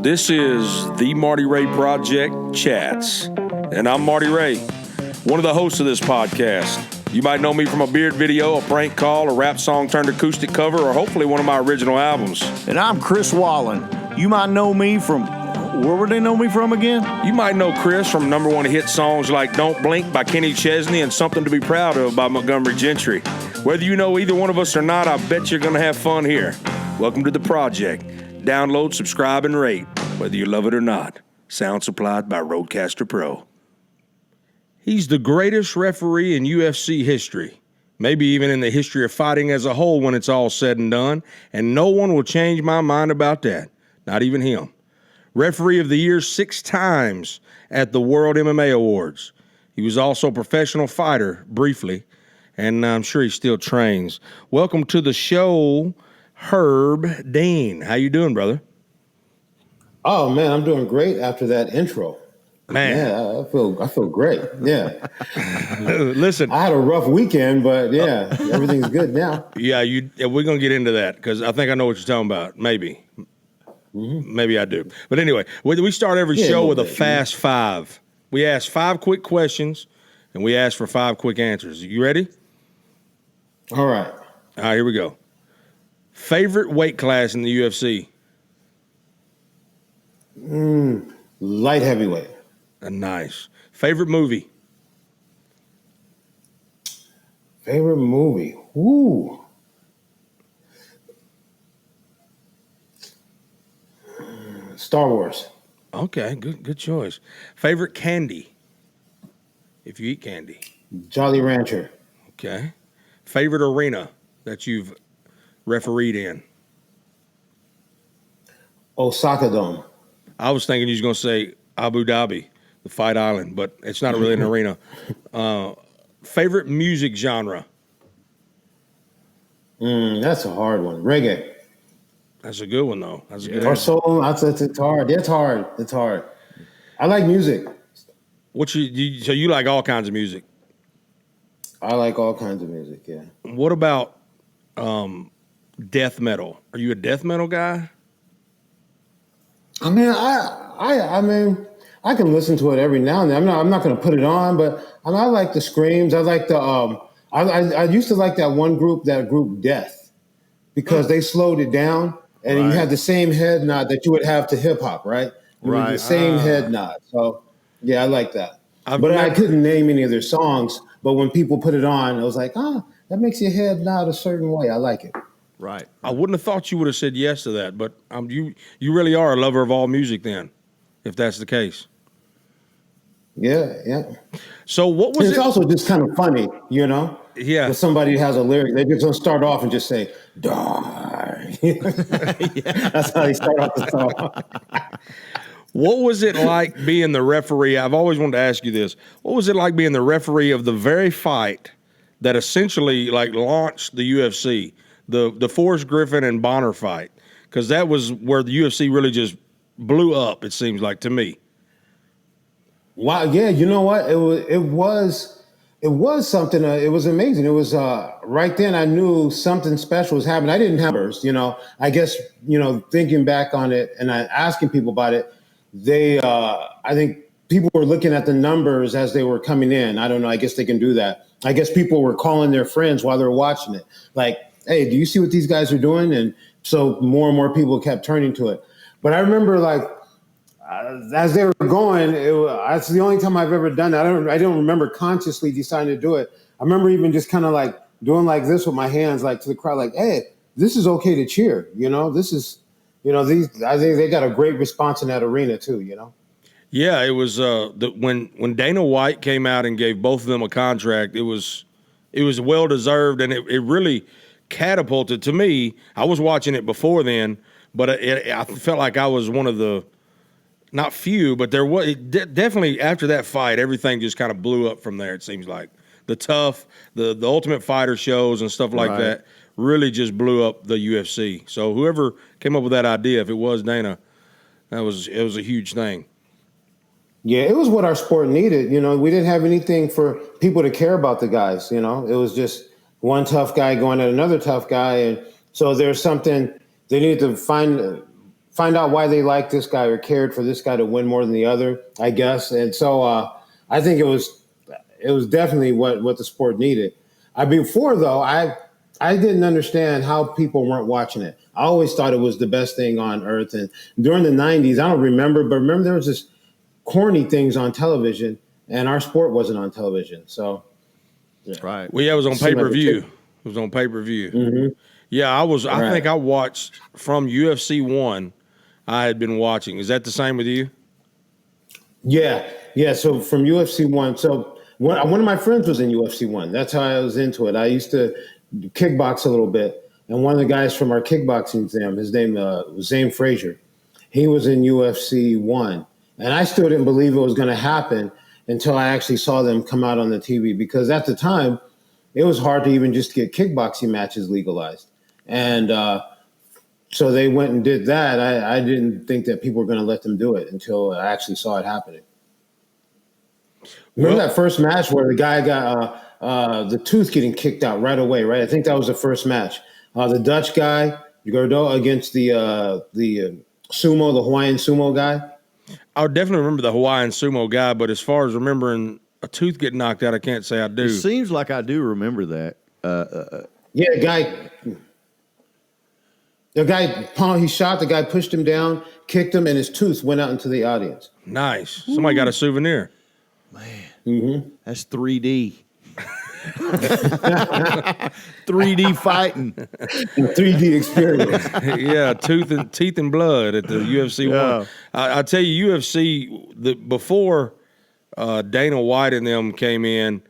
This is the Marty Ray Project Chats, and I'm Marty Ray, one of the hosts of this podcast. You might know me from a beard video, a prank call, a rap song turned acoustic cover, or hopefully one of my original albums. And I'm Chris Wallen. You might know me from, where would they know me from again? You might know Chris from number one hit songs like Don't Blink by Kenny Chesney and Something to Be Proud of by Montgomery Gentry. Whether you know either one of us or not, I bet you're going to have fun here. Welcome to the project. Download, subscribe, and rate, whether you love it or not. Sound supplied by Rodecaster Pro. He's the greatest referee in UFC history, maybe even in the history of fighting as a whole when it's all said and done, and no one will change my mind about that, not even him. Referee of the year 6 times at the World MMA Awards. He was also a professional fighter, briefly, and I'm sure he still trains. Welcome to the show, Herb Dean. How you doing, brother? Oh, man, I'm doing great after that intro. Man. Yeah, I feel great. Yeah. Listen. I had a rough weekend, but yeah, everything's good now. Yeah, we're going to get into that because I think I know what you're talking about. Maybe. Mm-hmm. Maybe I do. But anyway, we start every show with a fast five. We ask 5 quick questions, and we ask for 5 quick answers. You ready? All right. All right, here we go. Favorite weight class in the UFC? Light heavyweight. Nice. Favorite movie? Favorite movie? Ooh. Star Wars. Okay, good choice. Favorite candy? If you eat candy. Jolly Rancher. Okay. Favorite arena that you've refereed in? Osaka Dome. I was thinking you was going to say Abu Dhabi, the Fight Island, but it's not really an arena. Favorite music genre? That's a hard one. Reggae. That's a good one, though. That's a good Or answer. soul. It's hard. It's hard. It's hard. I like music. So you like all kinds of music? I like all kinds of music, yeah. What about death metal? Are you a death metal guy? I mean, I can listen to it every now and then. I'm not going to put it on, but I like the screams. I like the I used to like that group Death, because they slowed it down and you had the same head nod that you would have to hip hop, right? The same head nod. So yeah, I like that. I couldn't name any of their songs, but when people put it on, I was like, that makes your head nod a certain way. I like it. Right. I wouldn't have thought you would have said yes to that, but you really are a lover of all music then, if that's the case. Yeah. So what was it's also just kind of funny, you know? Yeah. If somebody has a lyric, they just don't start off and just say, die. That's how they start off the song. What was it like being the referee? I've always wanted to ask you this. What was it like being the referee of the very fight that essentially launched the UFC? The Forrest Griffin and Bonner fight, because that was where the UFC really just blew up, it seems like to me. Wow, yeah, you know what? It was something. It was amazing. It was right then I knew something special was happening. I didn't have numbers, I guess, thinking back on it and asking people about it, I think people were looking at the numbers as they were coming in. I don't know. I guess they can do that. I guess people were calling their friends while they were watching it. Like, hey, do you see what these guys are doing? And so more and more people kept turning to it. But I remember, as they were going, that's the only time I've ever done that. I don't remember consciously deciding to do it. I remember even just kind of doing like this with my hands, to the crowd, hey, this is okay to cheer. This is, I think they got a great response in that arena too. Yeah, it was when Dana White came out and gave both of them a contract. It was well deserved, and it really catapulted to me. I was watching it before then, but I felt like I was one of the, not few, but there was definitely after that fight, everything just kind of blew up from there. It seems like the Ultimate Fighter shows and stuff like that really just blew up the UFC. So whoever came up with that idea, if it was Dana, it was a huge thing. Yeah, it was what our sport needed. We didn't have anything for people to care about the guys. It was just one tough guy going at another tough guy. And so there's something they needed to find find out why they liked this guy or cared for this guy to win more than the other, I guess. And so I think it was definitely what the sport needed. Before though, I didn't understand how people weren't watching it. I always thought it was the best thing on earth. And during the 90s, I don't remember, but remember there was this corny things on television, and our sport wasn't on television. So, yeah. Right. Well, yeah, it was on pay-per-view. It was on pay-per-view. Mm-hmm. Yeah, I think I watched from UFC 1. I had been watching. Is that the same with you? Yeah. So from UFC 1. So one of my friends was in UFC 1. That's how I was into it. I used to kickbox a little bit. And one of the guys from our kickboxing gym, his name was Zane Frazier. He was in UFC 1. And I still didn't believe it was going to happen until I actually saw them come out on the TV. Because at the time, it was hard to even just get kickboxing matches legalized. And so they went and did that. I didn't think that people were going to let them do it until I actually saw it happening. Remember that first match where the guy got the tooth getting kicked out right away, right? I think that was the first match. The Dutch guy, Gordo, against the sumo, the Hawaiian sumo guy. I would definitely remember the Hawaiian sumo guy, but as far as remembering a tooth getting knocked out, I can't say I do. It seems like I do remember that. Yeah, the guy, he shot, the guy pushed him down, kicked him, and his tooth went out into the audience. Nice. Somebody got a souvenir. Man, that's 3D. 3D fighting. 3D experience. Yeah, teeth and blood at the UFC 1. I tell you, UFC, before Dana White and them came in,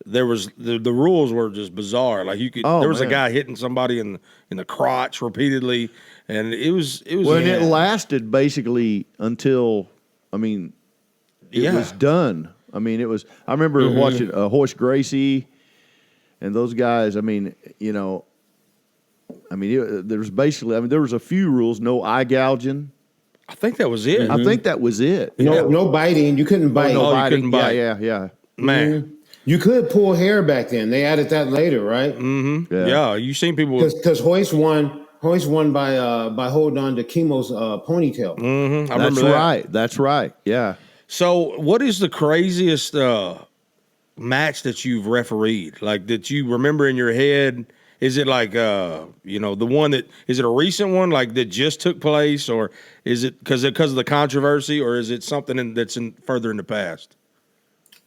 there was the rules were just bizarre. Like there was a guy hitting somebody in the crotch repeatedly, and it was. Well, and it lasted basically until, it was done. It was. I remember watching Horace Gracie, and those guys. There was basically. There was a few rules. No eye gouging. I think that was it. I think that was it. No biting. You couldn't bite. No biting. You couldn't bite. Yeah. Man. Mm-hmm. You could pull hair back then. They added that later, right? Mm-hmm. Yeah, you seen people because Hoist won by holding on to Chemo's ponytail. Mm-hmm. I remember that. That's right. Yeah. So, what is the craziest match that you've refereed? Like that you remember in your head? Is it like the one that is it a recent one like that just took place, or is it because of the controversy, or is it something that's further in the past?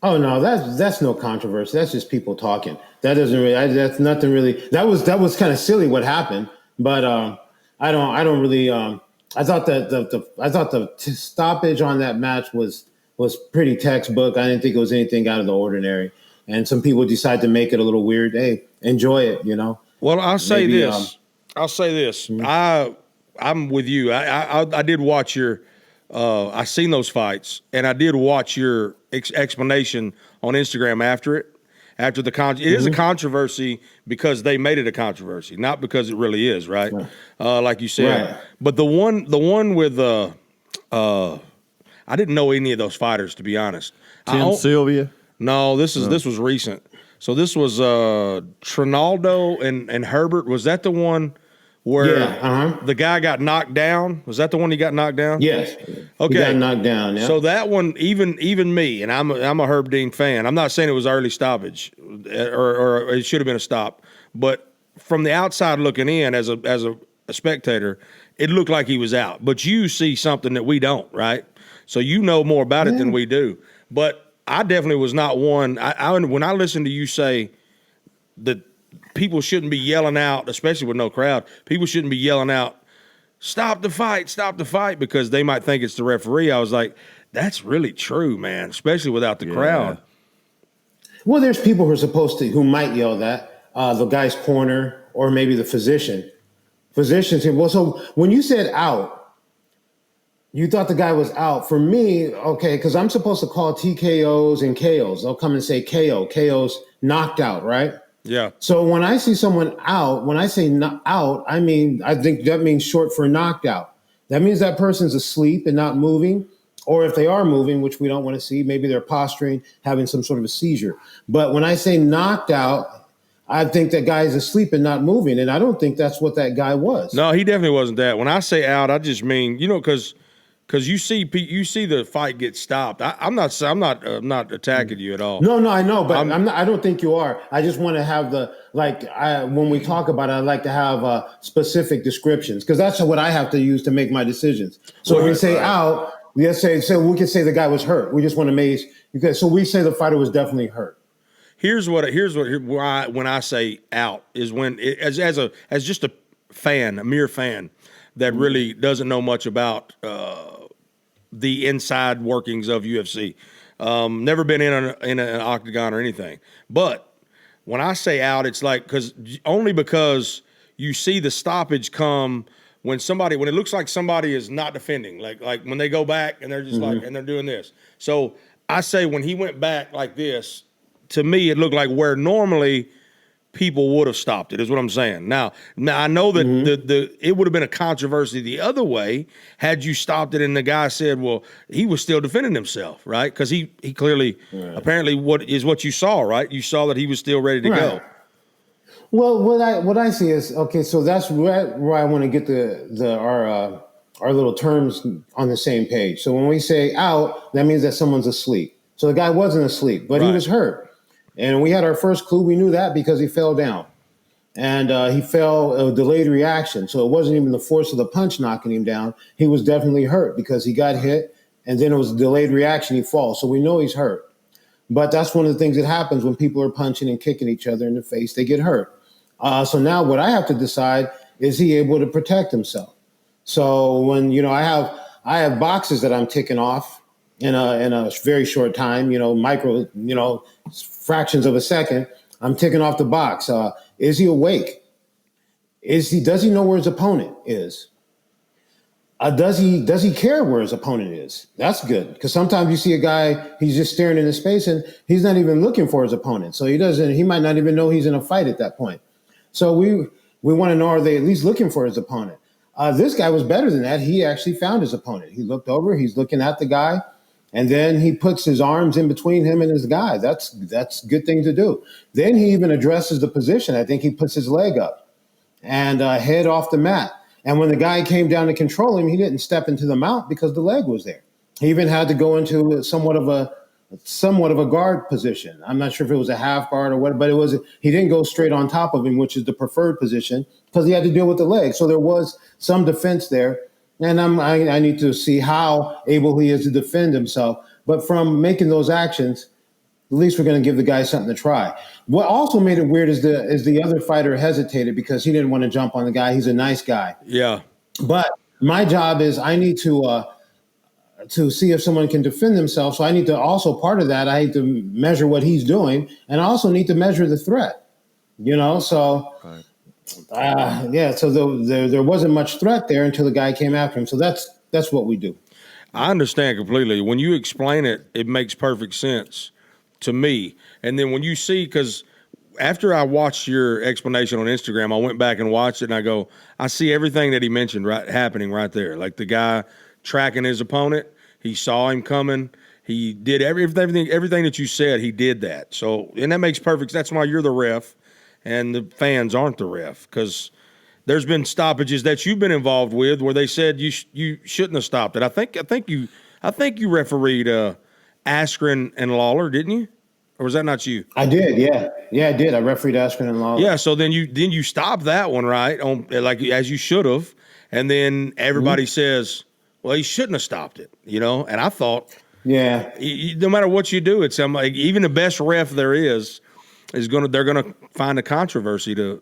Oh no, that's no controversy. That's just people talking. That doesn't really. That's nothing really. That was kind of silly what happened, but I don't really. I thought the stoppage on that match was pretty textbook. I didn't think it was anything out of the ordinary. And some people decide to make it a little weird. Hey, enjoy it, Well, I'll say this. Mm-hmm. I'm with you. I did watch your. I seen those fights, and I did watch your explanation on Instagram after it. After the it is a controversy because they made it a controversy, not because it really is, right? Like you said. Right. But the one with I didn't know any of those fighters, to be honest. Tim Sylvia? No, this was recent. So this was Trinaldo and Herbert. Was that the one where the guy got knocked down? Was that the one he got knocked down? Yes. Okay. He got knocked down. Yeah. So that one, even me, and I'm a Herb Dean fan. I'm not saying it was early stoppage, or it should have been a stop. But from the outside looking in, as a spectator, it looked like he was out. But you see something that we don't, right? So you know more about it than we do. But I definitely was not one. When I listened to you say that people shouldn't be yelling out, especially with no crowd, people shouldn't be yelling out, stop the fight, because they might think it's the referee. I was like, that's really true, man, especially without the crowd. Well, there's people who might yell that, the guy's corner or maybe the physician. Physicians say, well, so when you said out, you thought the guy was out. For me, okay, because I'm supposed to call TKOs and KOs. They'll come and say KO. KO's knocked out, right? Yeah. So when I see someone out, when I say out, I think that means short for knocked out. That means that person's asleep and not moving. Or if they are moving, which we don't want to see, maybe they're posturing, having some sort of a seizure. But when I say knocked out, I think that guy is asleep and not moving, and I don't think that's what that guy was. No, he definitely wasn't that. When I say out, I just mean, because you see the fight get stopped. I'm not attacking you at all. No, I know, but I don't think you are. I just want to have when we talk about it, I like to have specific descriptions, because that's what I have to use to make my decisions. So when we say out, let's say we can say the guy was hurt. We just want to make, so we say the fighter was definitely hurt. Here's why when I say out is when as just a fan, a mere fan that really doesn't know much about the inside workings of UFC. Never been in an octagon or anything. But when I say out, it's like because you see the stoppage come when it looks like somebody is not defending, like when they go back and they're just and they're doing this. So I say when he went back like this, to me, it looked like where normally people would have stopped it, is what I'm saying. Now I know that it would have been a controversy the other way had you stopped it and the guy said, well, he was still defending himself, right? Because he clearly, apparently, what you saw, right? You saw that he was still ready to go. Well, what I see is, okay, so that's where I want to get our little terms on the same page. So when we say out, that means that someone's asleep. So the guy wasn't asleep, but he was hurt. And we had our first clue. We knew that because he fell down. And he fell a delayed reaction. So it wasn't even the force of the punch knocking him down. He was definitely hurt because he got hit, and then it was a delayed reaction. He falls. So we know he's hurt. But that's one of the things that happens when people are punching and kicking each other in the face. They get hurt. So now what I have to decide, is he able to protect himself? So when, I have boxes that I'm ticking off in a very short time, micro, fractions of a second, I'm ticking off the box. Is he awake? Does he know where his opponent is? Does he care where his opponent is? That's good, because sometimes you see a guy, he's just staring into space and he's not even looking for his opponent. So he might not even know he's in a fight at that point. So we want to know, are they at least looking for his opponent? This guy was better than that. He actually found his opponent. He looked over, he's looking at the guy, and then he puts his arms in between him and his guy. That's a good thing to do. Then he even addresses the position. I think he puts his leg up and head off the mat. And when the guy came down to control him, he didn't step into the mount because the leg was there. He even had to go into somewhat of a guard position. I'm not sure if it was a half guard or what, but he didn't go straight on top of him, which is the preferred position, because he had to deal with the leg. So there was some defense there. And I need to see how able he is to defend himself. But from making those actions, at least we're going to give the guy something to try. What also made it weird is the other fighter hesitated because he didn't want to jump on the guy. He's a nice guy. Yeah. But my job is I need to see if someone can defend themselves. So I need to also, part of that, I need to measure what he's doing. And I also need to measure the threat, so... Right. So there wasn't much threat there until the guy came after him. So that's what we do. I understand completely. When you explain it, it makes perfect sense to me. And then when you see, because after I watched your explanation on Instagram, I went back and watched it, and I see everything that he mentioned happening right there. Like the guy tracking his opponent, he saw him coming. He did everything that you said. He did that. So, and that makes perfect. That's why you're the ref. And the fans aren't the ref, because there's been stoppages that you've been involved with where they said you shouldn't have stopped it. I think you refereed Askren and Lawler, didn't you? Or was that not you? I did, yeah. I did. I refereed Askren and Lawler. Yeah, so then you stopped that one, right? Like as you should have, and then everybody says, well, he shouldn't have stopped it, And I thought, no matter what you do, it's like even the best ref there is they're gonna find a controversy to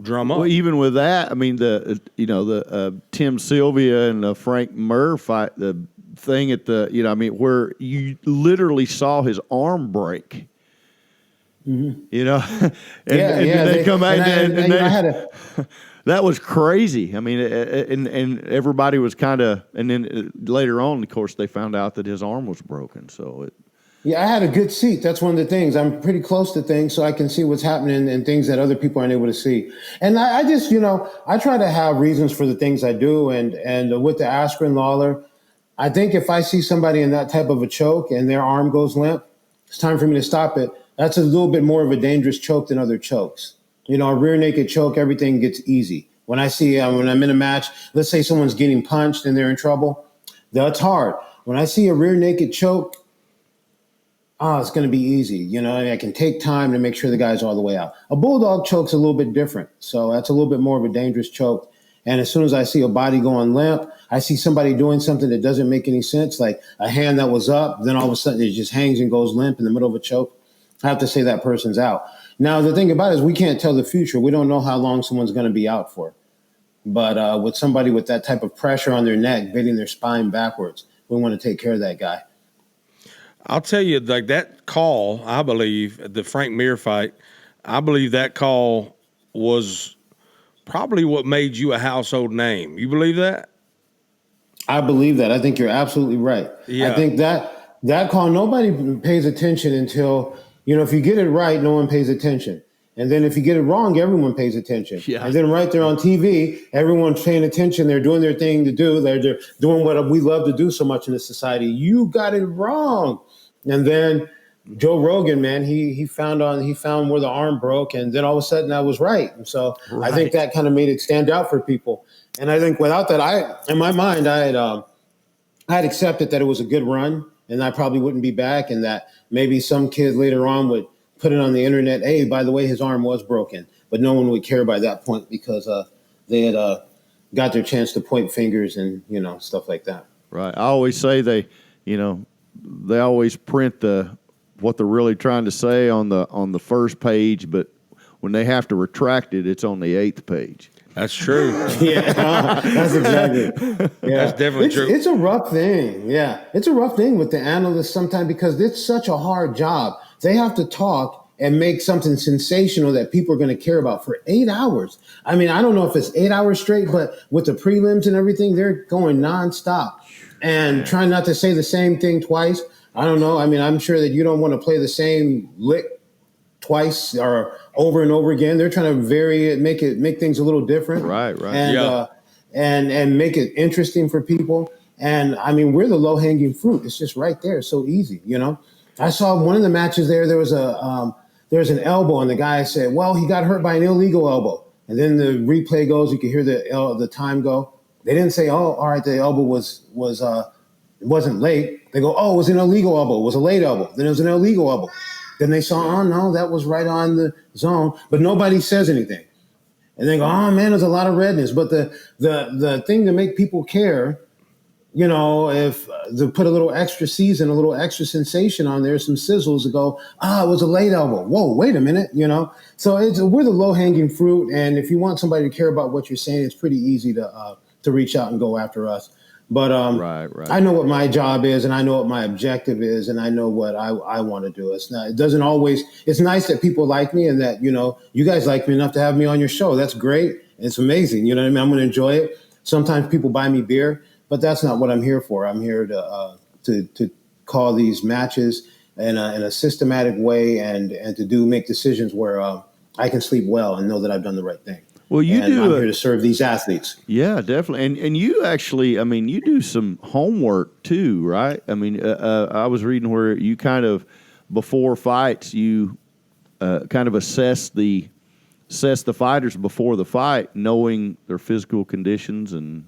drum up. Well, even with that, I mean the Tim Sylvia and the Frank Murr fight, the thing at where you literally saw his arm break. Mm-hmm. They come out and that was crazy. I mean, and everybody was kind of, and then later on, of course, they found out that his arm was broken. So Yeah, I had a good seat. That's one of the things. I'm pretty close to things, so I can see what's happening and things that other people aren't able to see. And I just, I try to have reasons for the things I do. And with the Askren Lawler, I think if I see somebody in that type of a choke and their arm goes limp, it's time for me to stop it. That's a little bit more of a dangerous choke than other chokes. You know, a rear naked choke, everything gets easy. When I see, when I'm in a match, let's say someone's getting punched and they're in trouble, that's hard. When I see a rear naked choke, it's going to be easy. You know, I can take time to make sure the guy's all the way out. A bulldog choke's a little bit different. So that's a little bit more of a dangerous choke. And as soon as I see a body going limp, I see somebody doing something that doesn't make any sense, like a hand that was up, then all of a sudden it just hangs and goes limp in the middle of a choke, I have to say that person's out. Now, the thing about it is we can't tell the future. We don't know how long someone's going to be out for. But with somebody with that type of pressure on their neck, bending their spine backwards, we want to take care of that guy. I'll tell you, like that call, I believe, the Frank Mir fight, I believe that call was probably what made you a household name. You believe that? I believe that. I think you're absolutely right. Yeah. I think that call, nobody pays attention until, if you get it right, no one pays attention. And then if you get it wrong, everyone pays attention. Yeah. And then right there on TV, everyone's paying attention. They're doing their thing to do. They're doing what we love to do so much in this society. You got it wrong. And then Joe Rogan, man, he found where the arm broke, and then all of a sudden I was right. And so I think that kind of made it stand out for people. And I think without that, in my mind, I had accepted that it was a good run, and I probably wouldn't be back, and that maybe some kid later on would put it on the internet. Hey, by the way, his arm was broken, but no one would care by that point because they had got their chance to point fingers and stuff like that. Right. I always say they always print what they're really trying to say on the first page, but when they have to retract it, it's on the 8th page. That's true. Yeah, that's exactly. Yeah, that's definitely true. It's a rough thing. Yeah, it's a rough thing with the analysts sometimes because it's such a hard job. They have to talk and make something sensational that people are going to care about for 8 hours. I mean, I don't know if it's 8 hours straight, but with the prelims and everything, they're going nonstop and trying not to say the same thing twice. I don't know. I mean, I'm sure that you don't want to play the same lick twice or over and over again. They're trying to vary it, make things a little different. Right. And and make it interesting for people. And I mean, we're the low hanging fruit. It's just right there. So easy, I saw one of the matches there. There was an elbow, and the guy said, "Well, he got hurt by an illegal elbow." And then the replay goes. You can hear the time go. They didn't say, "Oh, all right, the elbow was it wasn't late." They go, "Oh, it was an illegal elbow. It was a late elbow. Then it was an illegal elbow." Then they saw, "Oh no, that was right on the zone," but nobody says anything. And they go, "Oh man, there's a lot of redness." But the thing to make people care, if to put a little extra season, a little extra sensation on there, some sizzles to go, it was a late elbow. Whoa, wait a minute, So we're the low hanging fruit, and if you want somebody to care about what you're saying, it's pretty easy to reach out and go after us. But right. I know what my job is, and I know what my objective is, and I know what I want to do. It's nice that people like me and that, you guys like me enough to have me on your show. That's great. It's amazing. You know what I mean? I'm going to enjoy it. Sometimes people buy me beer, but that's not what I'm here for. I'm here to call these matches in a systematic way and to make decisions where I can sleep well and know that I've done the right thing. Well, I'm here to serve these athletes. Yeah, definitely. And you actually, I mean, you do some homework too, right? I mean, I was reading where you kind of, before fights, you kind of assess the fighters before the fight, knowing their physical conditions and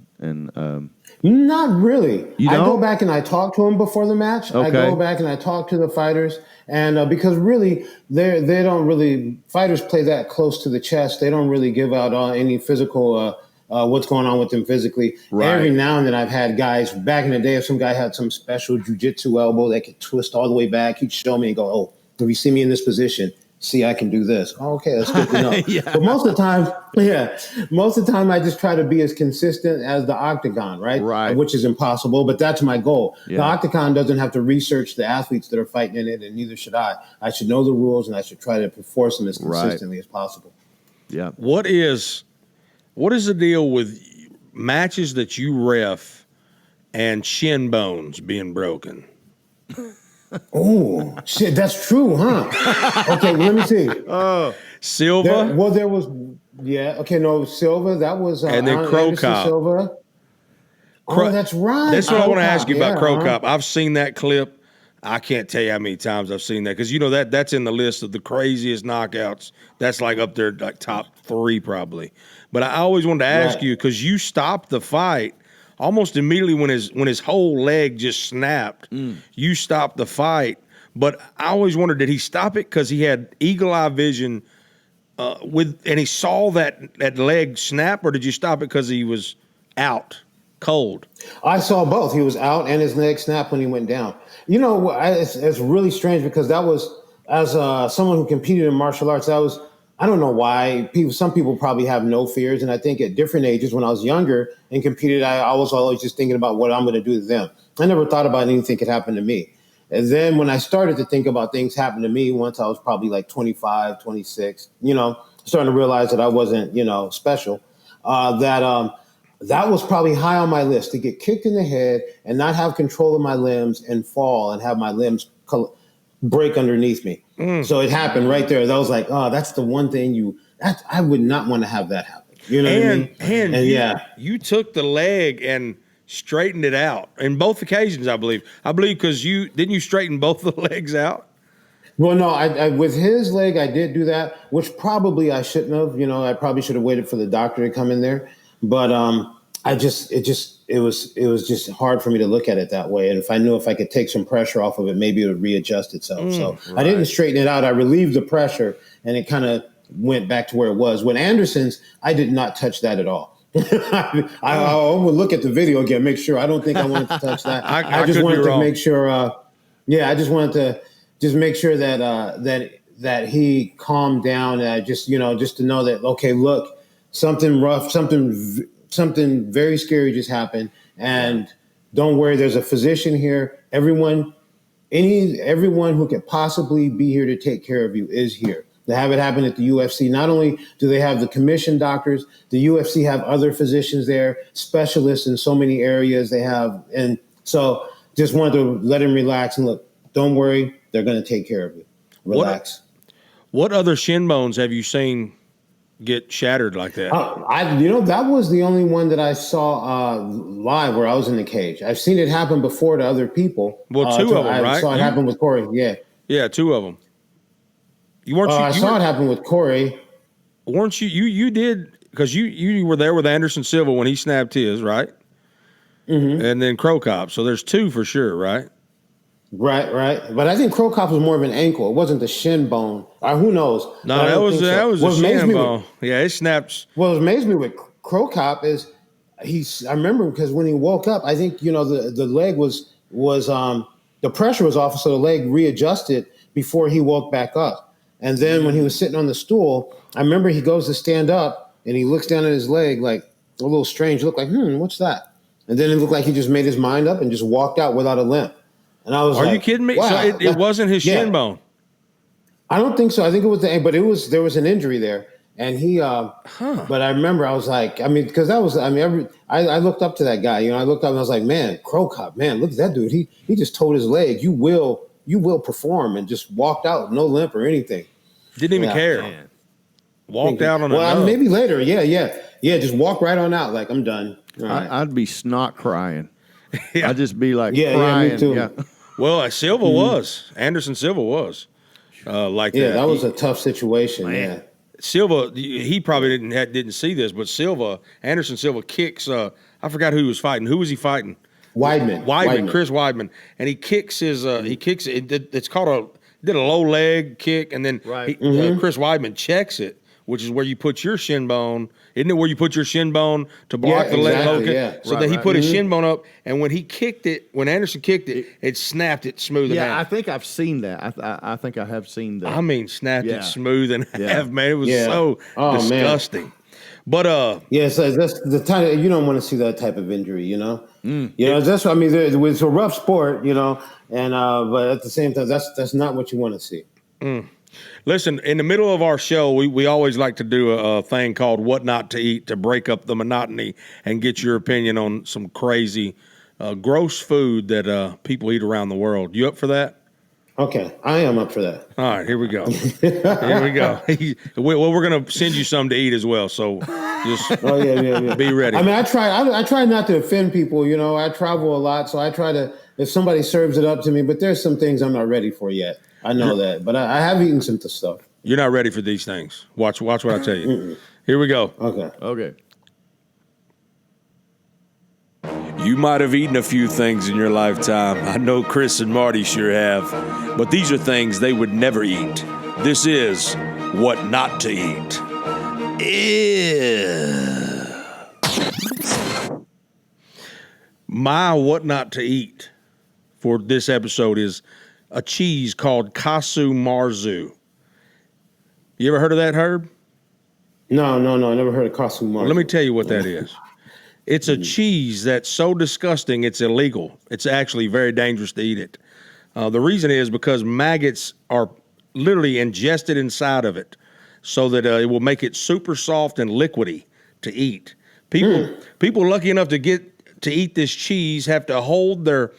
Not really. You I don't? go back and I talk to them before the match. Okay. I go back and I talk to the fighters, and because really they don't really, fighters play that close to the chest. They don't really give out any physical what's going on with them physically. Right. Every now and then I've had guys back in the day. If some guy had some special jiu-jitsu elbow that could twist all the way back, he'd show me and go, "Oh, if you see me in this position, see, I can do this." Oh, okay, that's good to know. Yeah. But most of the time I just try to be as consistent as the octagon, right? Right. Which is impossible, but that's my goal. Yeah. The octagon doesn't have to research the athletes that are fighting in it, and neither should I. I should know the rules, and I should try to enforce them as consistently as possible. Yeah. What is the deal with matches that you ref and shin bones being broken? Oh, shit, that's true, huh? Okay, let me see. Silva? There was, Silva, that was... and then Crow Cop. Silva. Oh, that's right. That's what I want to ask you about Crow Cop. Cop. I've seen that clip I can't tell you how many times I've seen that because you know that's in the list of the craziest knockouts. That's like up there, like top 3 probably. But I always wanted to ask you because you stopped the fight almost immediately when his whole leg just snapped. You stopped the fight, but I always wondered, did he stop it because he had eagle eye vision and he saw that leg snap, or did you stop it because he was out cold? I saw both. He was out and his leg snapped when he went down. You know, it's really strange because that was, as someone who competed in martial arts, that was, I don't know why. Some people probably have no fears. And I think at different ages, when I was younger and competed, I was always just thinking about what I'm going to do to them. I never thought about anything could happen to me. And then when I started to think about things happening to me, once I was probably like 25, 26, starting to realize that I wasn't, special, that was probably high on my list, to get kicked in the head and not have control of my limbs and fall and have my limbs break underneath me. So it happened right there. That was like, oh, that's the one thing I would not want to have that happen. You know what I mean? And you took the leg and straightened it out in both occasions, I believe. Because didn't you straighten both the legs out? Well, no, I with his leg, I did do that, which probably I shouldn't have. I probably should have waited for the doctor to come in there. But it was just hard for me to look at it that way. And if I knew if I could take some pressure off of it, maybe it would readjust itself. Right. I didn't straighten it out. I relieved the pressure, and it kind of went back to where it was. With Anderson's, I did not touch that at all. I would look at the video again, make sure. I don't think I wanted to touch that. I just wanted to make sure. I just wanted to just make sure that he calmed down. And just to know that, okay, look, something rough, something very scary just happened, and don't worry. There's a physician here. Everyone who could possibly be here to take care of you is here. They have it happen at the UFC. Not only do they have the commissioned doctors, the UFC have other physicians there, specialists in so many areas they have. And so just wanted to let him relax and look, don't worry. They're going to take care of you. Relax. What other shin bones have you seen get shattered like that? That was the only one that I saw live where I was in the cage. I've seen it happen before to other people. Well, 2 of them, right? I saw it happen with Corey. Yeah, 2 of them. I saw it happen with Corey. Weren't you? You did, because you were there with Anderson Silva when he snapped his, right? Mm-hmm. And then Crow Cop. So there's 2 for sure, right? Right. But I think Crow Cop was more of an ankle. It wasn't the shin bone. Who knows? No, that was the shin bone. It snaps. What amazed me with Crow Cop is I remember because when he woke up, I think, the leg was the pressure was off, so the leg readjusted before he woke back up. And then when he was sitting on the stool, I remember he goes to stand up and he looks down at his leg like a little strange look, like, what's that? And then it looked like he just made his mind up and just walked out without a limp. And I was Are you kidding me? Wow, so it wasn't his shin bone? I don't think so. I think it was there was an injury there. And he, but I remember I was like, because that was, I looked up to that guy, I looked up and I was like, man, Crow Cop, man, look at that dude. He just told his leg, you will perform, and just walked out, no limp or anything. Didn't even care. Man. Walked out on a maybe later. Yeah. Just walk right on out. Like, I'm done. I'd be snot crying. Yeah. I'd just be like crying. Yeah, me too. Yeah. Well, Silva was. Anderson Silva was. Like that. Yeah, that was a tough situation. Man. Yeah. Silva, he probably didn't see this, but Anderson Silva kicks. I forgot who he was fighting. Who was he fighting? Weidman. Chris Weidman, and he kicks his. It's called did a low leg kick, and then Chris Weidman checks it, which is where you put your shin bone. Isn't it where you put your shin bone to block the leg low kick? Yeah. So that he put his shin bone up, and when Anderson kicked it, it snapped it smooth in half. Yeah, I think I've seen that. I think I have seen that. Snapped it smooth in half, man. It was so disgusting. Man. But so that's the time you don't want to see that type of injury, that's what it's a rough sport, and but at the same time, that's not what you want to see. Listen, in the middle of our show, we always like to do a thing called What Not to Eat to break up the monotony and get your opinion on some crazy, gross food that people eat around the world. You up for that? Okay, I am up for that. All right, here we go. We're going to send you some to eat as well, so just be ready. I try not to offend people. I travel a lot, so I try to if somebody serves it up to me. But there's some things I'm not ready for yet. I know that, but I have eaten some stuff. You're not ready for these things. Watch what I tell you. Here we go. Okay. You might have eaten a few things in your lifetime. I know Chris and Marty sure have. But these are things they would never eat. This is what not to eat. Ew. My what not to eat for this episode is a cheese called Casu Marzu. You ever heard of that, Herb? No, I never heard of Casu Marzu. Well, let me tell you what that is. It's a cheese that's so disgusting it's illegal. It's actually very dangerous to eat it. The reason is because maggots are literally ingested inside of it so that it will make it super soft and liquidy to eat. People lucky enough to get to eat this cheese have to hold their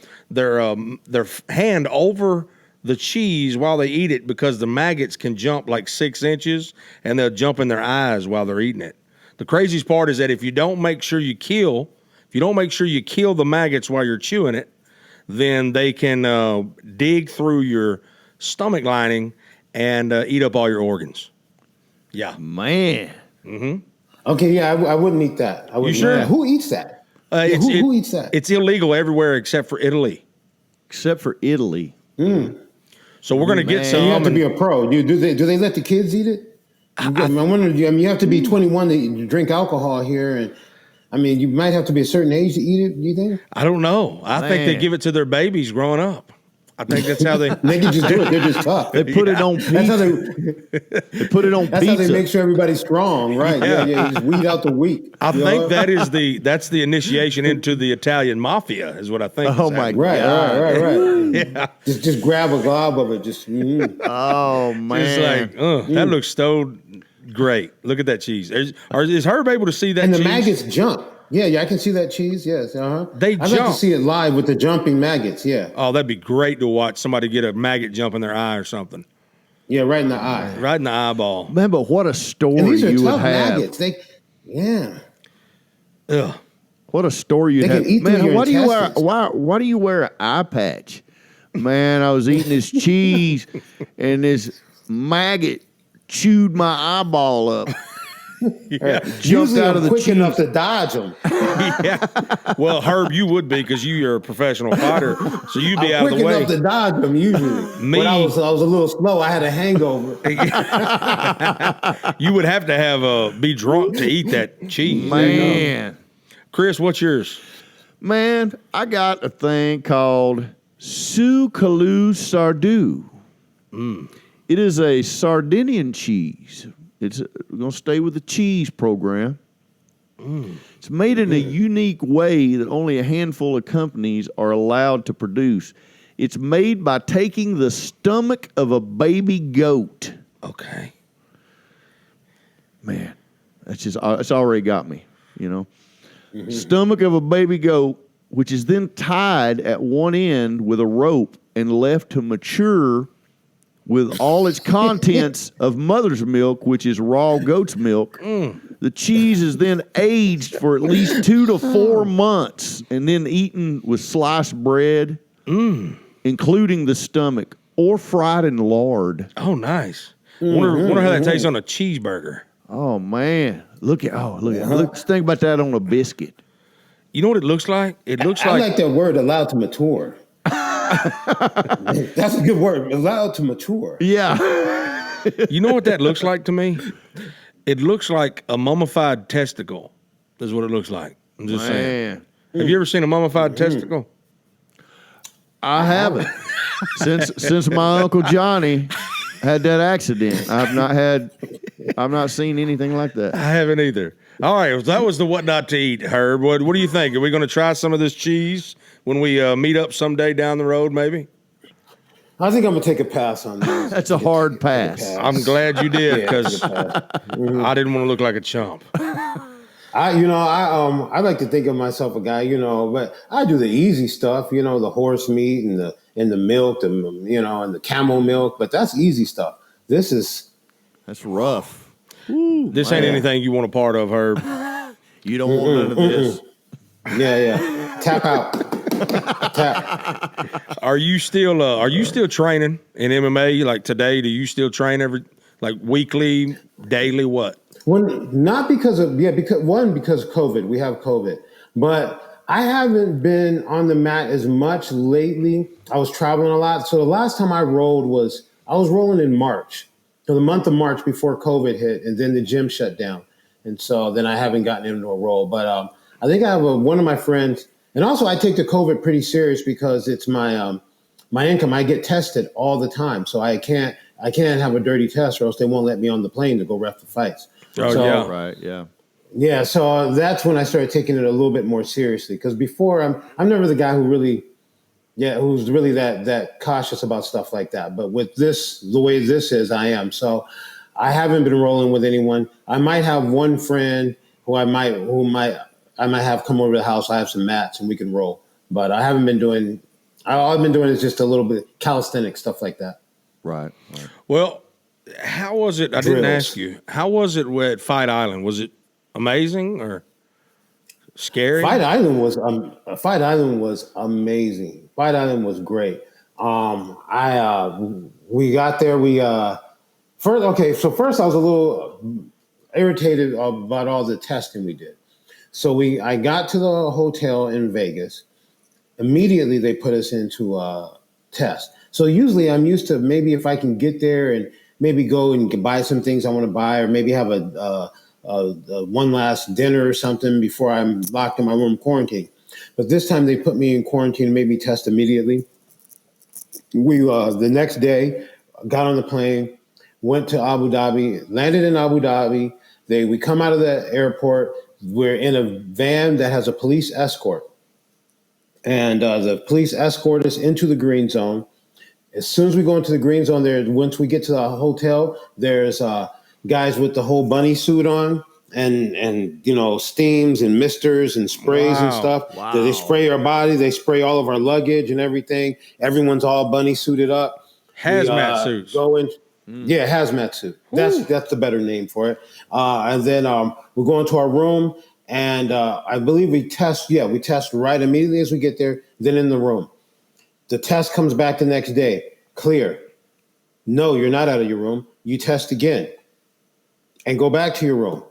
hand over the cheese while they eat it because the maggots can jump like 6 inches and they'll jump in their eyes while they're eating it. The craziest part is that if you don't make sure you kill the maggots while you're chewing it, then they can dig through your stomach lining and eat up all your organs. Yeah. Man. Okay, yeah, I wouldn't eat that. You sure? That. Who eats that? Who eats that? It's illegal everywhere except for Italy. Except for Italy. So we're going to get some. You have to be a pro. Do they let the kids eat it? I wonder. You have to be 21 to drink alcohol here, and I mean, you might have to be a certain age to eat it. Do you think? I don't know. I think they give it to their babies growing up. I think that's how they. They can just do it. They're just tough. They put it on pizza. That's how they put it on That's pizza. how they make sure everybody's strong, right? Yeah. You just weed out the weak. I think that's the initiation into the Italian mafia, is what I think. Oh my God! Right. Yeah. Just grab a glob of it. Oh man! It's like that looks so great. Look at that cheese. Is Herb able to see that? And the cheese? maggots jump. Yeah, I can see that cheese. Yes, They I'd jump. like to see it live with the jumping maggots. Yeah. Oh, that'd be great to watch somebody get a maggot jump in their eye or something. Yeah, right in the eye. Right in the eyeball. Man, but what a story And these are you would tough have. maggots. Ugh. What a story you'd They have. can eat through Man, your why do you wear intestines. why do you wear an eye patch? Man, I was eating this cheese and this maggot chewed my eyeball up. Jumped Usually out I'm of the quick cheese. enough to dodge them. Yeah. Well, Herb, you would be because you're a professional fighter, so you'd be I'm out of quick the way. enough to dodge them usually. Me- But I was a little slow. I had a hangover. You would have to be drunk to eat that cheese. Man. Chris, what's yours? Man, I got a thing called Sucalu Sardu. It is a Sardinian cheese. We're going to stay with the cheese program. It's made in a unique way that only a handful of companies are allowed to produce. It's made by taking the stomach of a baby goat. Okay. Man, it's already got me, you know. Stomach of a baby goat, which is then tied at one end with a rope and left to mature with all its contents of mother's milk, which is raw goat's milk. The cheese is then aged for at least 2 to 4 months and then eaten with sliced bread, including the stomach, or fried in lard. Oh, nice. Wonder how that tastes on a cheeseburger. Oh, man. Look at think about that on a biscuit. You know what it looks like? It looks I like like that word, allowed to mature. That's a good word, allowed to mature. Yeah. You know what that looks like to me? It looks like a mummified testicle. Is what it looks like. I'm just saying. Have you ever seen a mummified testicle? I haven't. Since my Uncle Johnny had that accident, I've not seen anything like that. I haven't either. All right, well, that was the what not to eat, Herb. What do you think? Are we going to try some of this cheese when we meet up someday down the road, maybe? I think I'm gonna take a pass on this. That's a hard pass. I'm glad you did because I didn't want to look like a chump. I like to think of myself a guy, but I do the easy stuff, the horse meat and the milk, and the camel milk, but that's easy stuff. That's rough. Ooh, this ain't anything you want a part of, Herb. You don't want none of this. Yeah. Tap out. Are you still training in MMA like today? Do you still train weekly, daily, what? Not because of because of COVID. We have COVID, but I haven't been on the mat as much lately. I was traveling a lot, so the last time I rolled I was rolling in March, so the month of March before COVID hit, and then the gym shut down, and so then I haven't gotten into a roll. But I think I have one of my friends, and also I take the COVID pretty serious because it's my income. I get tested all the time, so I can't have a dirty test, or else they won't let me on the plane to go ref the fights. Oh, so, yeah. Right, yeah. Yeah, so that's when I started taking it a little bit more seriously. Because before, I'm never the guy who's really that cautious about stuff like that. But with this, the way this is, I am. So I haven't been rolling with anyone. I might have one friend who I might have come over to the house. I have some mats and we can roll. But I haven't been doing. All I've been doing is just a little bit calisthenic stuff like that. Right. Well, how was it? I didn't ask you. How was it at Fight Island? Was it amazing or scary? Fight Island was amazing. Fight Island was great. We got there. First I was a little irritated about all the testing we did. So I got to the hotel in Vegas. Immediately they put us into a test. So usually I'm used to maybe if I can get there and maybe go and buy some things I want to buy, or maybe have a one last dinner or something before I'm locked in my room quarantine. But this time they put me in quarantine and made me test immediately. We the next day got on the plane, went to Abu Dhabi, landed in Abu Dhabi. We come out of the airport. We're in a van that has a police escort. And the police escort us into the green zone. As soon as we go into the green zone, once we get to the hotel, there's guys with the whole bunny suit on and steams and misters and sprays and stuff. Wow. They spray our body. They spray all of our luggage and everything. Everyone's all bunny suited up. Hazmat suits. Yeah, hazmat suit. That's the better name for it. And then we go into our room. And I believe we test right immediately as we get there, then in the room. The test comes back the next day, clear. No, you're not out of your room. You test again and go back to your room.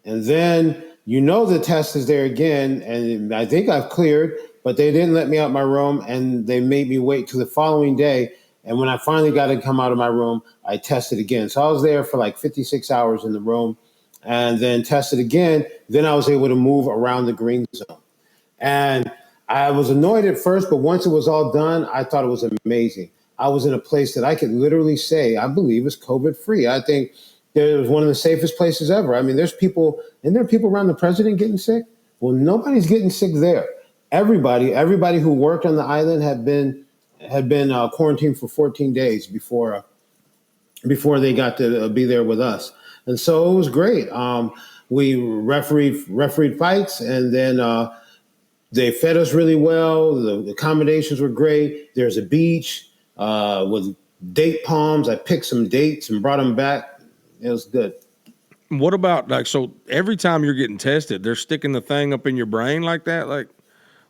And then the test is there again, and I think I've cleared, but they didn't let me out my room, and they made me wait till the following day. And when I finally got to come out of my room, I tested again. So I was there for like 56 hours in the room. And then tested again, then I was able to move around the green zone. And I was annoyed at first, but once it was all done, I thought it was amazing. I was in a place that I could literally say, I believe is COVID-free. I think it was one of the safest places ever. I mean, there are people around the president getting sick? Well, nobody's getting sick there. Everybody who worked on the island had been quarantined for 14 days before they got to be there with us. And so it was great. We refereed fights, and then they fed us really well. The accommodations were great. There's a beach with date palms. I picked some dates and brought them back. It was good. What about so every time you're getting tested, they're sticking the thing up in your brain like that, like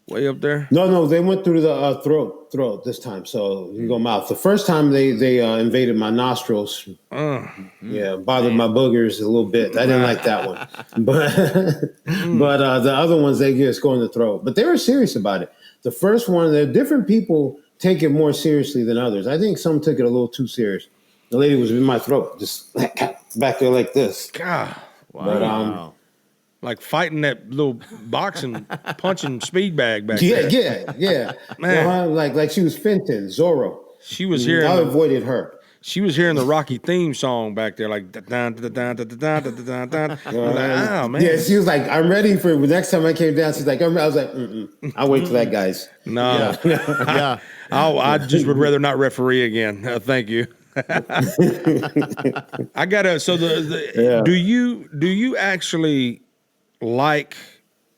way up there? No, they went through the throat this time. So you go mouth. The first time they invaded my nostrils. Bothered my boogers a little bit. I didn't like that one. But the other ones, they just go in the throat. But they were serious about it. The first one, different people take it more seriously than others. I think some took it a little too serious. The lady was in my throat, just back there like this. God. Wow. But like fighting that little boxing, punching speed bag back there. Yeah. Man. Like she was Fenton, Zorro. She was hearing. I avoided her. She was hearing the Rocky theme song back there, like da da da da da da da da da. Oh man. Yeah, she was like, "I'm ready for." The next time I came down, she's like, I was like, "I'll wait till that, guys." No. Yeah. I just would rather not referee again. Thank you. I gotta. So do you actually like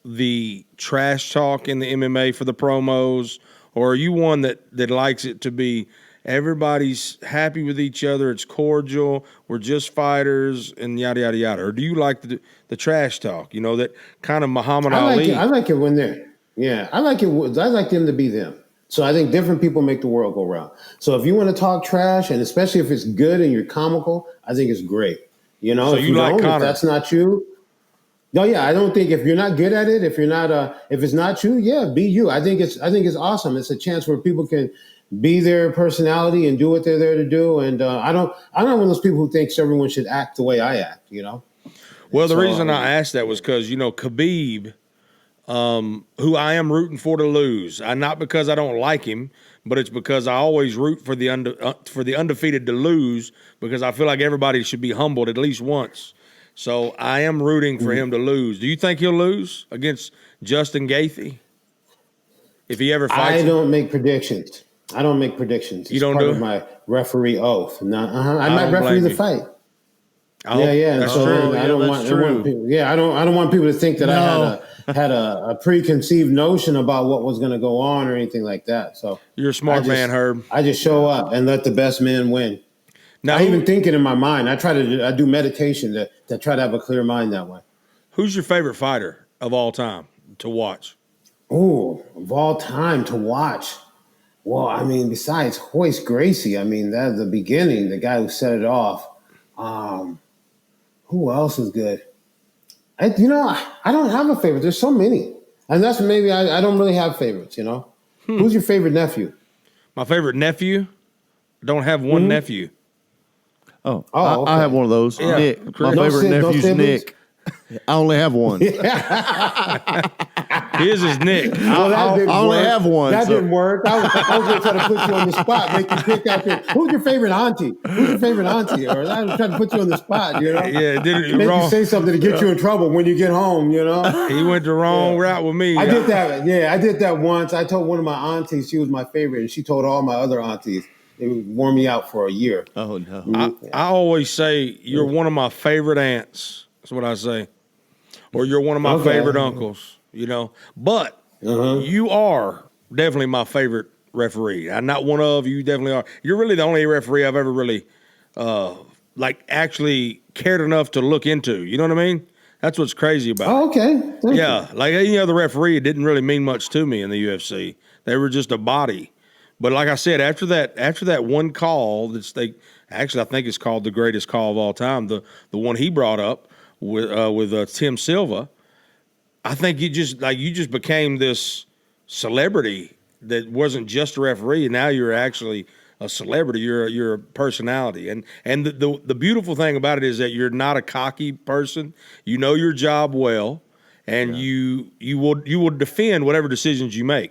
the trash talk in the MMA for the promos, or are you one that likes it to be everybody's happy with each other, it's cordial, we're just fighters, and yada yada yada? Or do you like the trash talk? That kind of Muhammad Ali. I like it when they're Yeah, I like it. I like them to be them. So I think different people make the world go round. So if you want to talk trash, and especially if it's good and you're comical, I think it's great. You know, So if you like don't, if Connor? that's not you, no, yeah, I don't think if you're not good at it, if you're not, if it's not you, yeah, be you. I think it's awesome. It's a chance where people can be their personality and do what they're there to do. And I'm not one of those people who thinks everyone should act the way I act. You know. Well, And the so, reason I asked that was because, Khabib, who I am rooting for to lose, not because I don't like him, but it's because I always root for the undefeated to lose, because I feel like everybody should be humbled at least once. So I am rooting for him to lose. Do you think he'll lose against Justin Gaethje if he ever fights I him? don't make predictions. I don't make predictions. You It's don't part do of it? my referee oath. No, I might don't referee blame the you. fight. I Yeah, hope- yeah. And That's so true. I don't want, I want people, I don't want people to think that No. I had a preconceived notion about what was going to go on or anything like that. So You're a smart man, Herb. I just show up and let the best man win. Now, I even think it in my mind. I do meditation to try to have a clear mind that way. who's your favorite fighter of all time to watch? Oh, of all time to watch. Well, I mean, besides Hoist Gracie, I mean, that's the beginning, the guy who set it off. Who else is good? I don't have a favorite. There's so many. And that's maybe I don't really have favorites, you know? Who's your favorite nephew? My favorite nephew? I don't have one nephew. Oh, Oh, okay. I have one of those. Yeah. Nick. My No favorite no nephew's siblings? Nick. I only have one. His is Nick. Well, that didn't I only work. have one, That so- didn't work. I was going to try to put you on the spot, make you pick out who's your favorite auntie? Who's your favorite auntie? Or I was trying to put you on the spot, you know? Yeah, did it Make wrong. you say something to get you in trouble when you get home, you know? He went the wrong route with me. I did that. Yeah, I did that once. I told one of my aunties she was my favorite, and she told all my other aunties. It wore me out for a year. Oh, no. I always say you're one of my favorite aunts. That's what I say. Or you're one of my Okay. favorite uncles, But you are definitely my favorite referee. I'm not one of you. Definitely are. You're really the only referee I've ever really, actually cared enough to look into. You know what I mean? That's what's crazy about it. Oh, okay. Thank you. Yeah, like any other referee, it didn't really mean much to me in the UFC. They were just a body. But like I said, after that one call, I think it's called the greatest call of all time, the one he brought up with Tim Silva. I think you just became this celebrity that wasn't just a referee, and now you're actually a celebrity. You're a personality, and the beautiful thing about it is that you're not a cocky person. You know your job well, and you will defend whatever decisions you make.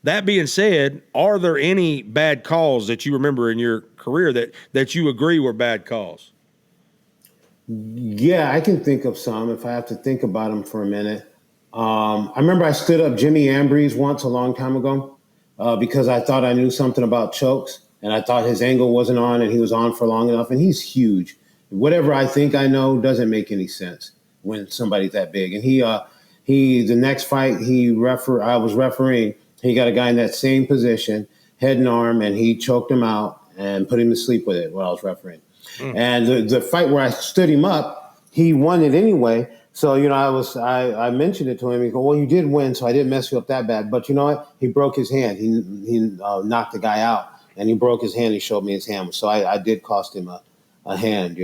That being said, are there any bad calls that you remember in your career that you agree were bad calls? Yeah, I can think of some if I have to think about them for a minute. I remember I stood up Jimmy Ambrose once a long time ago because I thought I knew something about chokes, and I thought his angle wasn't on and he was on for long enough, and he's huge. Whatever I think I know doesn't make any sense when somebody's that big. And the next fight I was refereeing, he got a guy in that same position, head and arm, and he choked him out and put him to sleep with it while I was refereeing. And the fight where I stood him up, he won it anyway. So, I mentioned it to him. He go, well, you did win, so I didn't mess you up that bad. But you know what? He broke his hand. He knocked the guy out, and he broke his hand. He showed me his hand. So I did cost him a hand,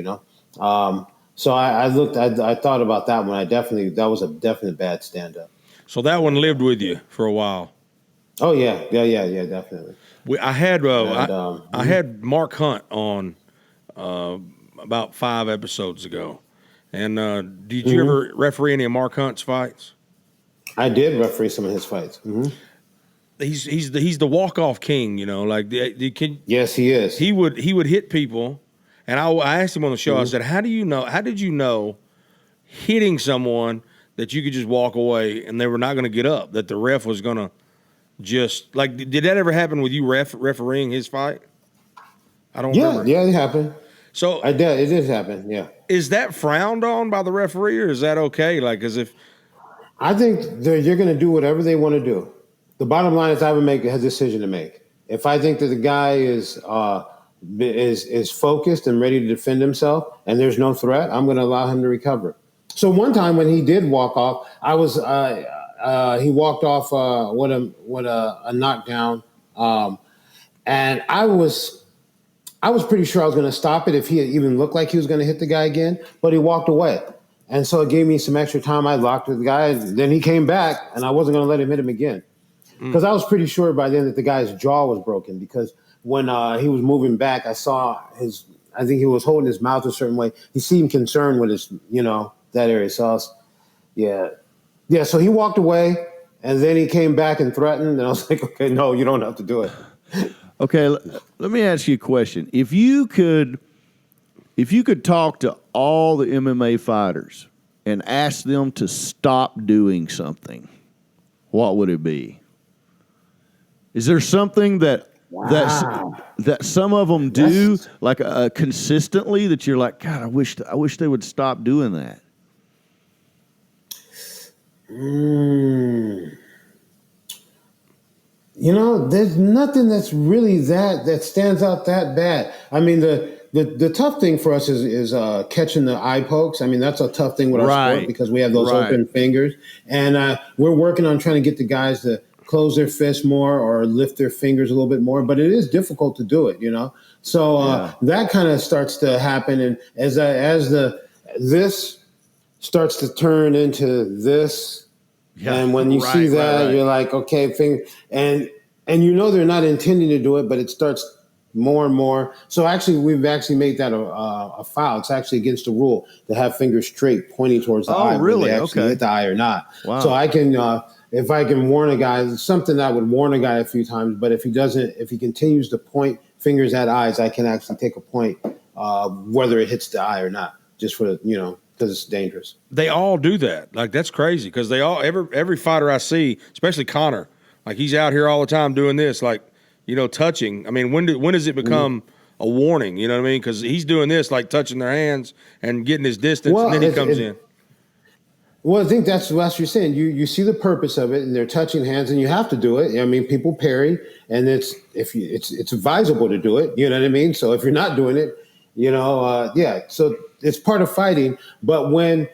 So I thought about that one. That was a definite bad stand-up. So that one lived with you for a while. Oh, yeah, definitely. I had Mark Hunt on about 5 episodes ago. And did you ever referee any of Mark Hunt's fights? I did referee some of his fights. Mm-hmm. He's the walk-off king, Yes, he is. He would hit people, and I asked him on the show. I said, "How did you know hitting someone that you could just walk away and they were not going to get up? That the ref was going to just did that ever happen with you refereeing his fight? I don't remember. Yeah, it happened. So It did happen. Yeah, is that frowned on by the referee, or is that okay? I think you're going to do whatever they want to do. The bottom line is I would make a decision to make. If I think that the guy is focused and ready to defend himself and there's no threat, I'm going to allow him to recover. So one time when he did walk off, I he walked off with a knockdown, and I was pretty sure I was going to stop it if he had even looked like he was going to hit the guy again, but he walked away. And so it gave me some extra time. I locked with the guy. Then he came back, and I wasn't going to let him hit him again. Because I was pretty sure by then that the guy's jaw was broken. Because when he was moving back, I think he was holding his mouth a certain way. He seemed concerned with his, that area. So yeah. So he walked away, and then he came back and threatened. And I was like, okay, no, you don't have to do it. Okay, let me ask you a question. If you could talk to all the MMA fighters and ask them to stop doing something, what would it be? Is there something that some of them do consistently that you're like, God, I wish they would stop doing that? There's nothing that's really that stands out that bad. I mean, the tough thing for us is catching the eye pokes. I mean, that's a tough thing with our sport because we have those open fingers. And we're working on trying to get the guys to close their fists more or lift their fingers a little bit more. But it is difficult to do it, So that kind of starts to happen. And as this starts to turn into this, and when you see that, you're like, okay, and they're not intending to do it, but it starts more and more. So actually, we've made that a foul. It's actually against the rule to have fingers straight pointing towards the eye. Really? Whether they actually hit the eye or not. Wow. So I can, if I can warn a guy, it's something that I would warn a guy a few times. But if he continues to point fingers at eyes, I can actually take a point, whether it hits the eye or not, just for because it's dangerous. They all do that. Like, that's crazy because every fighter I see, especially Connor, like he's out here all the time doing this, like, touching. I mean, when does it become a warning? You know what I mean? Because he's doing this, like touching their hands and getting his distance, and then he comes in. Well, I think that's what you're saying. You see the purpose of it, and they're touching hands, and you have to do it. I mean, people parry, and it's advisable to do it. You know what I mean? So if you're not doing it, So it's part of fighting. But when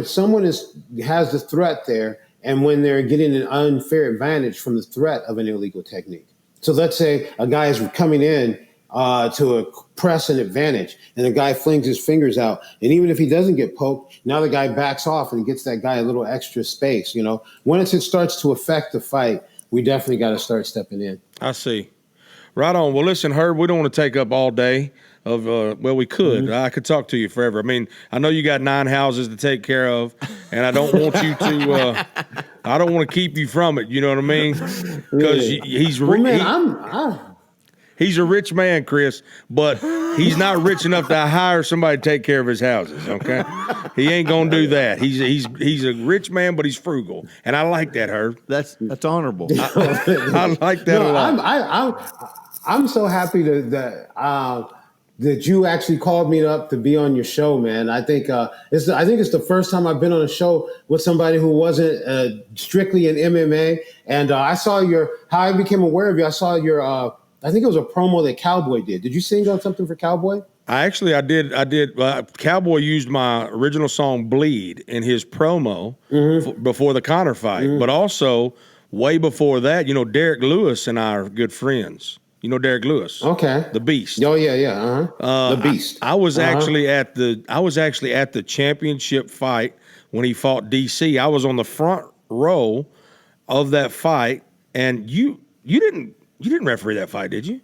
someone has the threat there, and when they're getting an unfair advantage from the threat of an illegal technique. So let's say a guy is coming in to press an advantage, and the guy flings his fingers out, and even if he doesn't get poked, now the guy backs off and gets that guy a little extra space. When it starts to affect the fight, we definitely got to start stepping in. I see. Right on. Well, listen, Herb, we don't want to take up all day of, we could. Mm-hmm. I could talk to you forever. I mean, I know you got 9 houses to take care of, and I don't want you to, I don't want to keep you from it. You know what I mean? Because he's he's a rich man, Chris, but he's not rich enough to hire somebody to take care of his houses, okay? He ain't going to do that. He's a rich man, but he's frugal, and I like that, Herb. That's honorable. I like that a lot. I'm so happy that you actually called me up to be on your show, man. I think it's the first time I've been on a show with somebody who wasn't strictly in MMA. And I saw how I became aware of you. I saw your I think it was a promo that Cowboy did. Did you sing on something for Cowboy? I did. Cowboy used my original song "Bleed" in his promo before the Conor fight, but also way before that. Derek Lewis and I are good friends. You know Derek Lewis, okay, the Beast. Oh yeah. The Beast. I was actually at the championship fight when he fought DC. I was on the front row of that fight, and you didn't referee that fight, did you?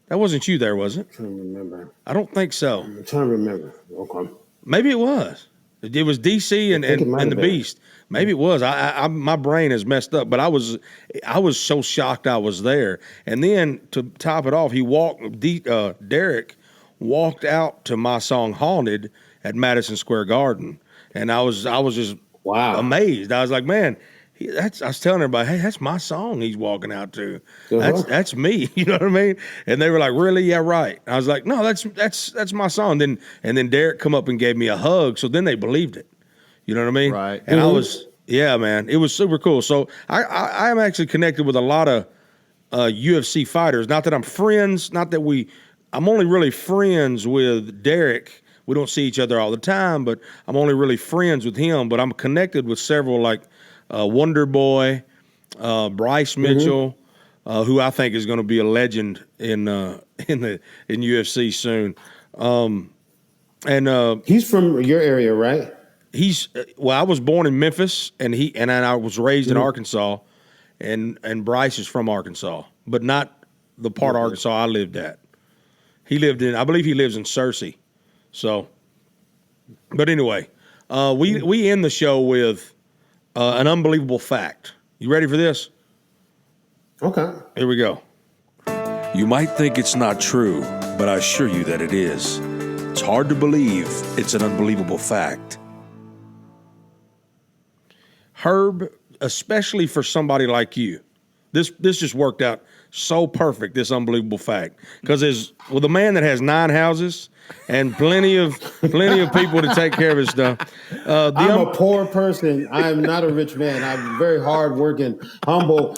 That wasn't you there, was it? I'm trying to remember. I don't think so. I'm trying to remember. Okay. Maybe it was. It was DC and the Beast. Maybe it was. I my brain is messed up, but I was so shocked I was there. And then to top it off, Derek walked out to my song "Haunted" at Madison Square Garden, and I was just amazed. I was like, man. I was telling everybody, hey, that's my song he's walking out to. That's me. You know what I mean? And they were like, really? Yeah, right. I was like, no, that's my song. And then Derek come up and gave me a hug. So then they believed it. You know what I mean? Right. And I was, man, it was super cool. So I am actually connected with a lot of UFC fighters. Not that I'm friends, I'm only really friends with Derek. We don't see each other all the time, but I'm only really friends with him. But I'm connected with several Wonder Boy, Bryce Mitchell, who I think is going to be a legend in UFC soon. He's from your area, right? I was born in Memphis, and I was raised in Arkansas, and Bryce is from Arkansas, but not the part of Arkansas I lived at. I believe he lives in Searcy. So, but anyway, we end the show with an unbelievable fact. You ready for this? Okay. Here we go. You might think it's not true, but I assure you that it is. It's hard to believe it's an unbelievable fact. Herb, especially for somebody like you, this just worked out so perfect, this unbelievable fact. Because with a man that has 9 houses and plenty of people to take care of his stuff. I'm a poor person. I am not a rich man. I'm very hardworking, humble.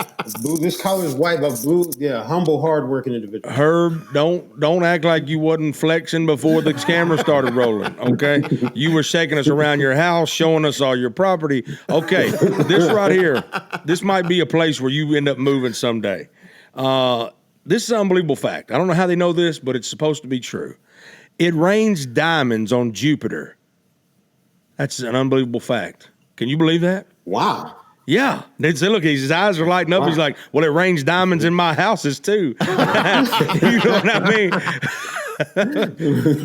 This color is white, but blue. Yeah, humble, hardworking individual. Herb, don't act like you wasn't flexing before the camera started rolling. Okay, you were shaking us around your house, showing us all your property. Okay, this right here, this might be a place where you end up moving someday. This is an unbelievable fact. I don't know how they know this, but it's supposed to be true. It rains diamonds on Jupiter. That's an unbelievable fact. Can you believe that? Wow. Yeah. They say, look, his eyes are lighting up. Wow. He's like, well, it rains diamonds in my houses too. You know what I mean?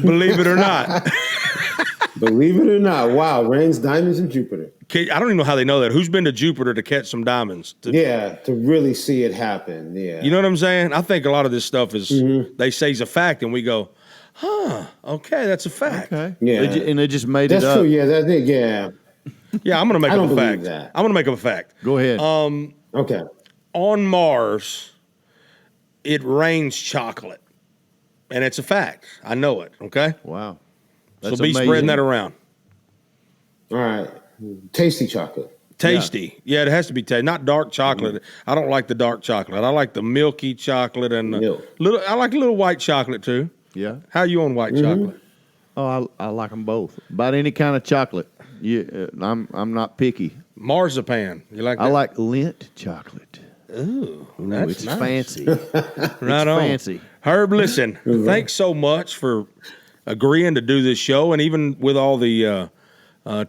Believe it or not. Believe it or not. Wow. Rains diamonds in Jupiter. I don't even know how they know that. Who's been to Jupiter to catch some diamonds? To really see it happen. Yeah. You know what I'm saying? I think a lot of this stuff is, they say is a fact, and we go, okay, that's a fact. Okay. Yeah. And they just made that's it up. That's true. Yeah, yeah. Yeah, I'm going to make up a fact. That. I'm going to make up a fact. Go ahead. Okay. On Mars, it rains chocolate. And it's a fact. I know it, okay? Wow. That's so be amazing. Spreading that around. All right. Tasty chocolate. Tasty. Yeah, it has to be tasty. Not dark chocolate. I don't like the dark chocolate. I like the milky chocolate and I like a little white chocolate too. Yeah. How are you on white chocolate? Oh, I like them both. About any kind of chocolate. I'm not picky. Marzipan. You like that? I like Lindt chocolate. Ooh, that's it's nice. Fancy. Right on. Fancy. Herb, listen, thanks so much for agreeing to do this show, and even with all the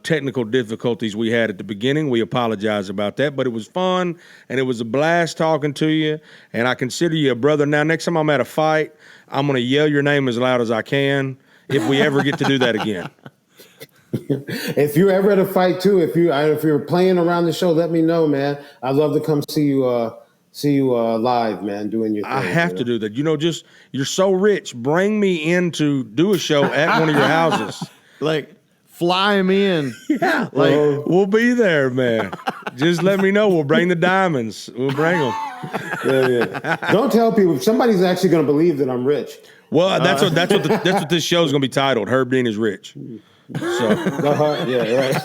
technical difficulties we had at the beginning, we apologize about that, but it was fun, and it was a blast talking to you, and I consider you a brother. Now, next time I'm at a fight, I'm going to yell your name as loud as I can if we ever get to do that again. If you're ever at a fight too, if you're playing around the show, let me know, man. I'd love to come see you live, man, doing your thing. I have to do that. Just you're so rich. Bring me in to do a show at one of your houses. Like fly him in. Yeah. Like we'll be there, man. Just let me know. We'll bring the diamonds. We'll bring them. Yeah. Don't tell people. Somebody's actually going to believe that I'm rich. Well, that's what this show is going to be titled. Herb Dean is rich. So yeah, right.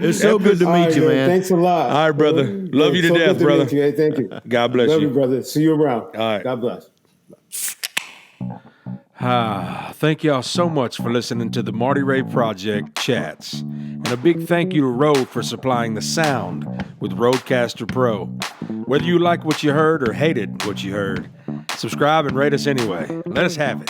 It's so good to meet you, man. Thanks a lot. All right, brother. Love you to death, brother. Hey, thank you. God bless you. Love you, brother. See you around. All right. God bless. Thank y'all so much for listening to the Marty Ray Project Chats. And a big thank you to Rode for supplying the sound with Rodecaster Pro. Whether you like what you heard or hated what you heard, subscribe and rate us anyway. Let us have it.